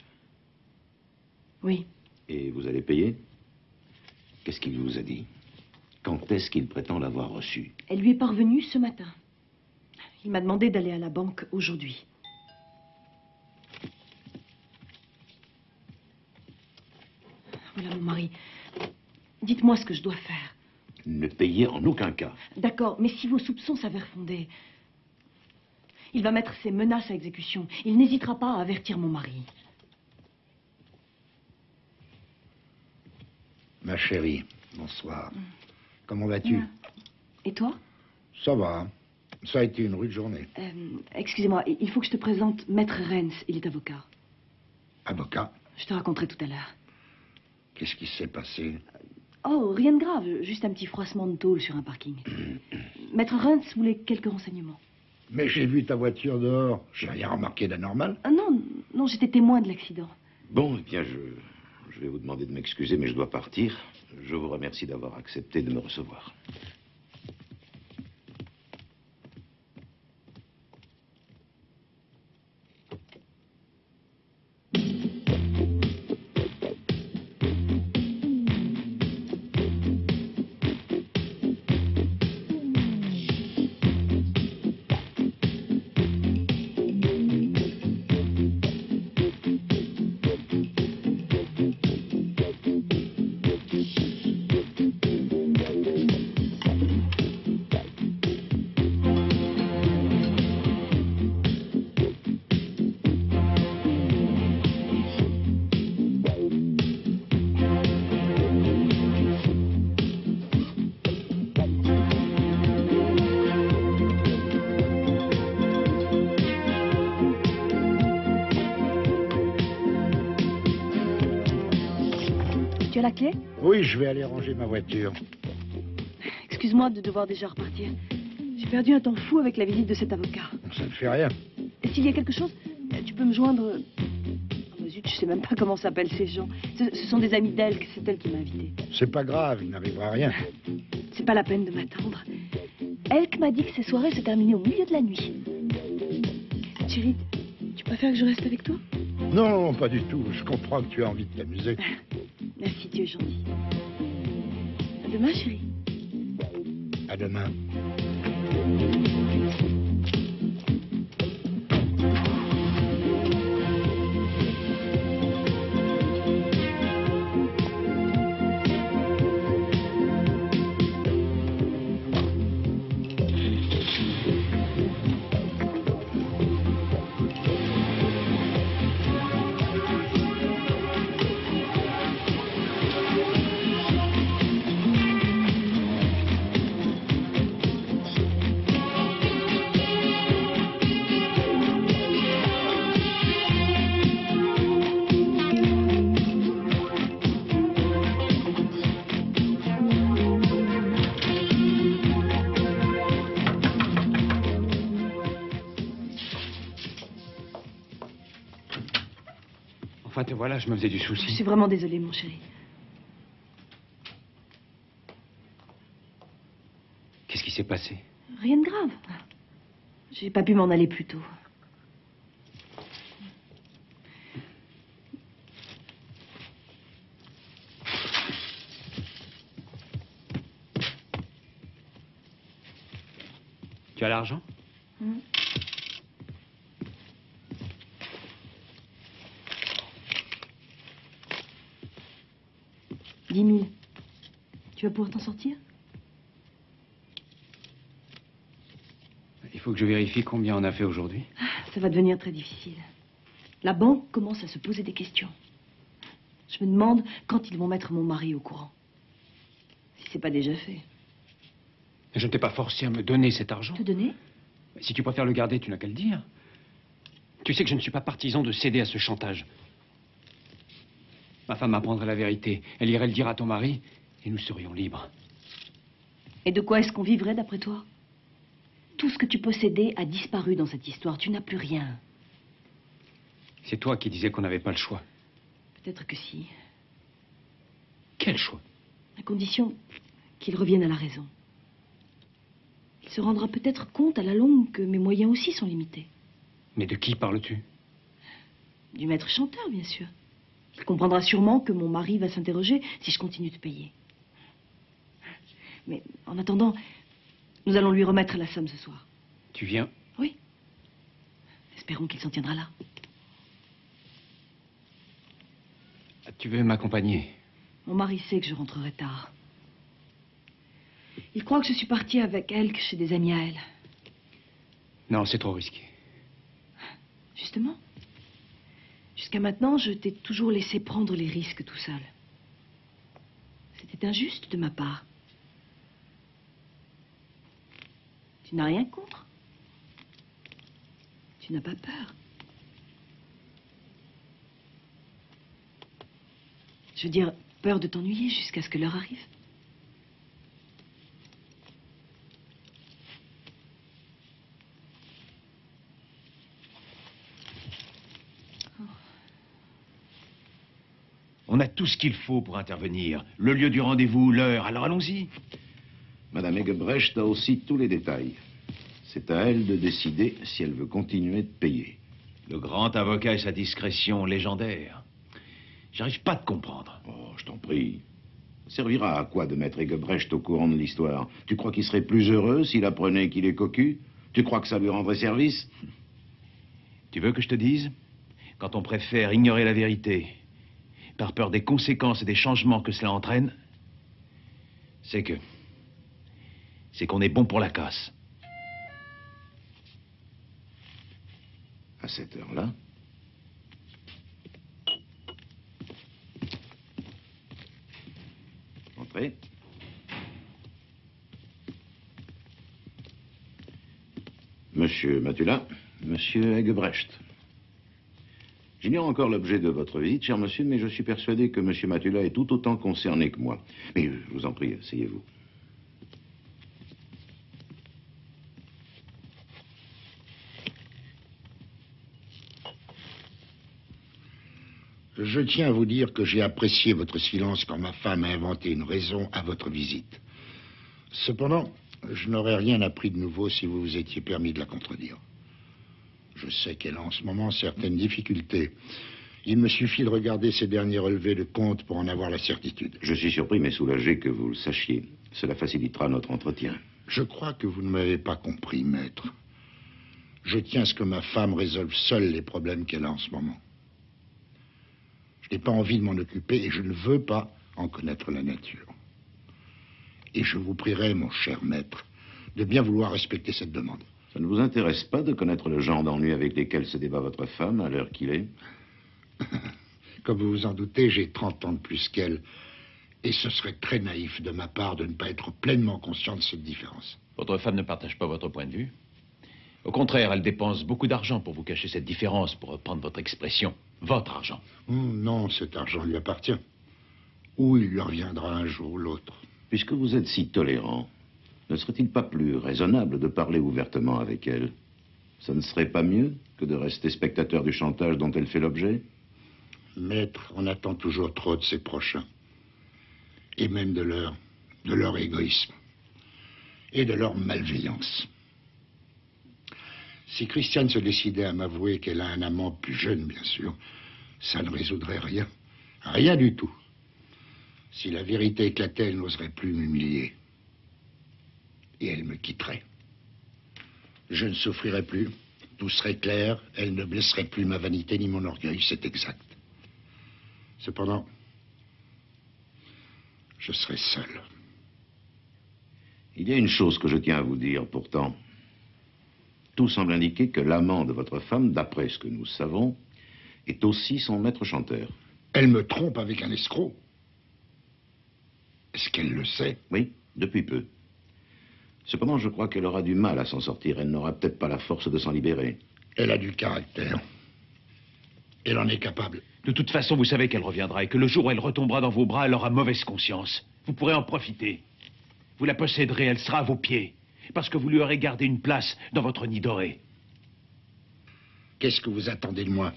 Oui.
Et vous allez payer? Qu'est-ce qu'il vous a dit? Quand est-ce qu'il prétend l'avoir reçu?
Elle lui est parvenue ce matin. Il m'a demandé d'aller à la banque aujourd'hui. Voilà mon mari. Dites-moi ce que je dois faire.
Ne payez en aucun cas.
D'accord, mais si vos soupçons s'avèrent fondés, il va mettre ses menaces à exécution. Il n'hésitera pas à avertir mon mari.
Ma chérie, bonsoir. Comment vas-tu?
Et toi?
Ça va. Ça a été une rude journée.
Excusez-moi, il faut que je te présente Maître Rennes. Il est avocat.
Avocat?
Je te raconterai tout à l'heure.
Qu'est-ce qui s'est passé?
Oh, rien de grave. Juste un petit froissement de tôle sur un parking. Maître Rennes voulait quelques renseignements.
Mais j'ai vu ta voiture dehors. J'ai rien remarqué d'anormal.
Ah non, non, j'étais témoin de l'accident.
Bon, eh bien, je vais vous demander de m'excuser, mais je dois partir. Je vous remercie d'avoir accepté de me recevoir.
Tu as la clé?
Oui, je vais aller ranger ma voiture.
Excuse-moi de devoir déjà repartir. J'ai perdu un temps fou avec la visite de cet avocat.
Ça ne fait rien.
Et s'il y a quelque chose, tu peux me joindre... Oh, bah zut, je sais même pas comment s'appellent ces gens. Ce sont des amis d'Elk, c'est elle qui m'a invité.
C'est pas grave, il n'arrivera rien.
C'est pas la peine de m'attendre. Elk m'a dit que ces soirées se terminaient au milieu de la nuit. Chérie, tu préfères que je reste avec toi?
Non, pas du tout. Je comprends que tu as envie de t'amuser.
Merci, tu es gentil. À demain, chérie.
À demain.
Enfin, te voilà, je me faisais du
Je
souci.
suis vraiment désolée, mon chéri.
Qu'est-ce qui s'est passé?
Rien de grave. J'ai pas pu m'en aller plus tôt.
Tu as l'argent?
10 000. Tu vas pouvoir t'en sortir?
Il faut que je vérifie combien on a fait aujourd'hui.
Ça va devenir très difficile. La banque commence à se poser des questions. Je me demande quand ils vont mettre mon mari au courant. Si c'est pas déjà fait.
Je ne t'ai pas forcé à me donner cet argent.
Te donner?
Si tu préfères le garder, tu n'as qu'à le dire. Tu sais que je ne suis pas partisan de céder à ce chantage. Ma femme apprendrait la vérité. Elle irait le dire à ton mari et nous serions libres.
Et de quoi est-ce qu'on vivrait d'après toi? Tout ce que tu possédais a disparu dans cette histoire. Tu n'as plus rien.
C'est toi qui disais qu'on n'avait pas le choix.
Peut-être que si.
Quel choix?
À condition qu'il revienne à la raison. Il se rendra peut-être compte à la longue que mes moyens aussi sont limités.
Mais de qui parles-tu?
Du maître chanteur, bien sûr. Il comprendra sûrement que mon mari va s'interroger si je continue de payer. Mais en attendant, nous allons lui remettre la somme ce soir.
Tu viens?
Oui. Espérons qu'il s'en tiendra là.
Tu veux m'accompagner?
Mon mari sait que je rentrerai tard. Il croit que je suis partie avec Elk chez des amis à elle.
Non, c'est trop risqué.
Justement. Jusqu'à maintenant, je t'ai toujours laissé prendre les risques tout seul. C'était injuste de ma part. Tu n'as rien contre? Tu n'as pas peur? Je veux dire, peur de t'ennuyer jusqu'à ce que l'heure arrive?
On a tout ce qu'il faut pour intervenir. Le lieu du rendez-vous, l'heure, alors allons-y.
Madame Egebrecht a aussi tous les détails. C'est à elle de décider si elle veut continuer de payer.
Le grand avocat et sa discrétion légendaire. J'arrive pas à te comprendre.
Oh, je t'en prie. Ça servira à quoi de mettre Egebrecht au courant de l'histoire? Tu crois qu'il serait plus heureux s'il apprenait qu'il est cocu? Tu crois que ça lui rendrait service?
Tu veux que je te dise? Quand on préfère ignorer la vérité, par peur des conséquences et des changements que cela entraîne, c'est qu'on est bon pour la casse.
À cette heure-là? Entrez. Monsieur Matula, monsieur Egebrecht. J'ignore encore l'objet de votre visite, cher monsieur, mais je suis persuadé que monsieur Matula est tout autant concerné que moi. Mais je vous en prie, asseyez-vous.
Je tiens à vous dire que j'ai apprécié votre silence quand ma femme a inventé une raison à votre visite. Cependant, je n'aurais rien appris de nouveau si vous vous étiez permis de la contredire. Je sais qu'elle a en ce moment certaines difficultés. Il me suffit de regarder ses derniers relevés de compte pour en avoir la certitude.
Je suis surpris mais soulagé que vous le sachiez. Cela facilitera notre entretien.
Je crois que vous ne m'avez pas compris, maître. Je tiens à ce que ma femme résolve seule les problèmes qu'elle a en ce moment. Je n'ai pas envie de m'en occuper et je ne veux pas en connaître la nature. Et je vous prierai, mon cher maître, de bien vouloir respecter cette demande.
Ça ne vous intéresse pas de connaître le genre d'ennuis avec lesquels se débat votre femme à l'heure qu'il est?
Comme vous vous en doutez, j'ai 30 ans de plus qu'elle. Et ce serait très naïf de ma part de ne pas être pleinement conscient de cette différence.
Votre femme ne partage pas votre point de vue. Au contraire, elle dépense beaucoup d'argent pour vous cacher cette différence, pour reprendre votre expression. Votre argent.
Non, cet argent lui appartient. Ou il lui reviendra un jour ou l'autre.
Puisque vous êtes si tolérant, ne serait-il pas plus raisonnable de parler ouvertement avec elle? Ça ne serait pas mieux que de rester spectateur du chantage dont elle fait l'objet?
Maître, on attend toujours trop de ses prochains. Et même de leur égoïsme. Et de leur malveillance. Si Christiane se décidait à m'avouer qu'elle a un amant plus jeune, bien sûr, ça ne résoudrait rien. Rien du tout. Si la vérité éclatait, elle n'oserait plus m'humilier. Et elle me quitterait. Je ne souffrirais plus. Tout serait clair. Elle ne blesserait plus ma vanité ni mon orgueil, c'est exact. Cependant, je serais seul.
Il y a une chose que je tiens à vous dire, pourtant. Tout semble indiquer que l'amant de votre femme, d'après ce que nous savons, est aussi son maître chanteur.
Elle me trompe avec un escroc. Est-ce qu'elle le sait?
Oui, depuis peu. Cependant, je crois qu'elle aura du mal à s'en sortir. Elle n'aura peut-être pas la force de s'en libérer.
Elle a du caractère. Elle en est capable.
De toute façon, vous savez qu'elle reviendra et que le jour où elle retombera dans vos bras, elle aura mauvaise conscience. Vous pourrez en profiter. Vous la posséderez, elle sera à vos pieds. Parce que vous lui aurez gardé une place dans votre nid doré.
Qu'est-ce que vous attendez de moi?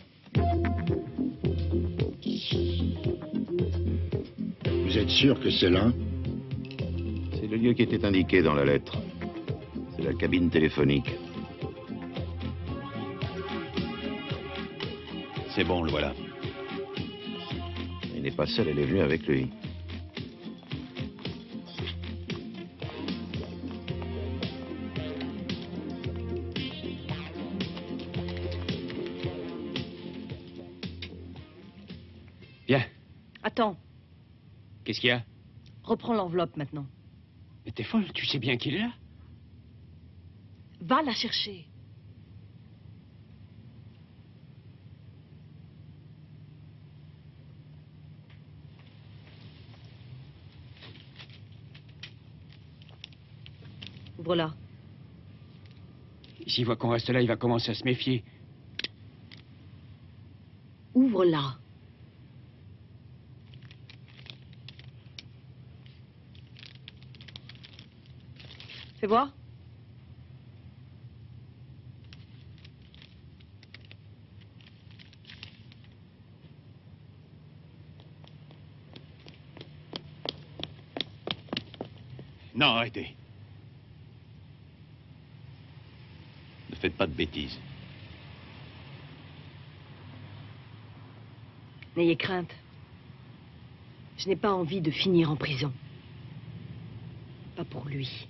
Vous êtes sûr que c'est là?
C'est le lieu qui était indiqué dans la lettre. C'est la cabine téléphonique.
C'est bon, le voilà.
Il n'est pas seul, elle est venue avec lui.
Viens.
Attends,
Qu'est-ce qu'il y a?
reprends l'enveloppe maintenant.
Mais t'es folle, tu sais bien qu'il est là.
Va la chercher. Ouvre-la.
S'il voit qu'on reste là, il va commencer à se méfier.
Ouvre-la. Fais voir.
Non, arrêtez.
Ne faites pas de bêtises.
N'ayez crainte. Je n'ai pas envie de finir en prison. Pas pour lui.